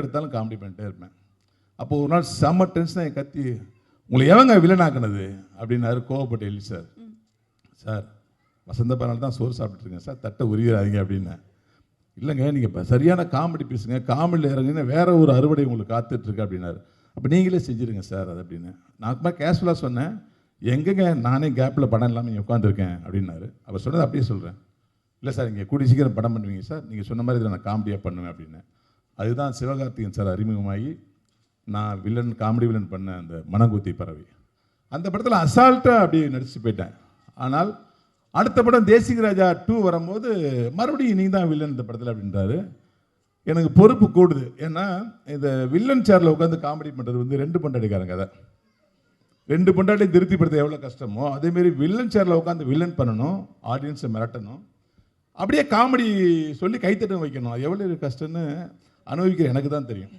எடுத்தாலும் காமெடி பண்ணிட்டே இருப்பேன். அப்போ ஒரு நாள் செம்ம டென்ஷனாக கத்தி, உங்களை எவங்க வில்லனாக்குனது அப்படின்னாரு கோவப்பட்டு எலி சார். சார் வசந்த பானால் தான் சோறு சாப்பிட்டுருக்கேன் சார், தட்டை உரியிறாதீங்க அப்படின்னேன். இல்லைங்க நீங்கள் இப்போ சரியான காமெடி பேசுங்க, காமெடியில் இறங்குங்க, வேற ஒரு அறுவடை உங்களுக்கு காத்துட்ருக்கு அப்படின்னாரு. அப்போ நீங்களே செஞ்சுருங்க சார் அது அப்படின்னு. நான் கேஷுவலாக சொன்னேன், எங்கேங்க நானே கேப்பில் படம் இல்லாமல் இங்கே உட்காந்துருக்கேன் அப்படின்னாரு. அவர் சொன்னது அப்படியே சொல்கிறேன். இல்லை சார் இங்கே கூடி சீக்கிரம் படம் பண்ணுவீங்க சார், நீங்கள் சொன்ன மாதிரி இதில் நான் காமெடியாக பண்ணுவேன் அப்படின்னு. அதுதான் சிவகார்த்திகேயன் சார் அறிமுகமாகி நான் வில்லன், காமெடி வில்லன் பண்ண அந்த மனங்குத்தி பறவை. அந்த படத்தில் அசால்ட்டாக அப்படி நடிச்சு போயிட்டேன். ஆனால் அடுத்த படம் தேசிக ராஜா 2 வரும்போது மறுபடியும் நீ தான் வில்லன் இந்த படத்தில் அப்படின்றாரு. எனக்கு பொறுப்பு கூடுது. ஏன்னா இந்த வில்லன் சேரில் உட்காந்து காமெடி பண்ணுறது வந்து 2 பொண்டாட்டிக்காரங்க கதை. 2 பொண்டாட்டி திருப்திப்படுத்த எவ்வளோ கஷ்டமோ அதேமாரி வில்லன் சேரில் உட்காந்து வில்லன் பண்ணணும், ஆடியன்ஸை மிரட்டணும், அப்படியே காமெடி சொல்லி கைத்தட்டம் வைக்கணும். எவ்வளோ கஷ்டம்னு அனுபவிக்கிற எனக்கு தான் தெரியும்.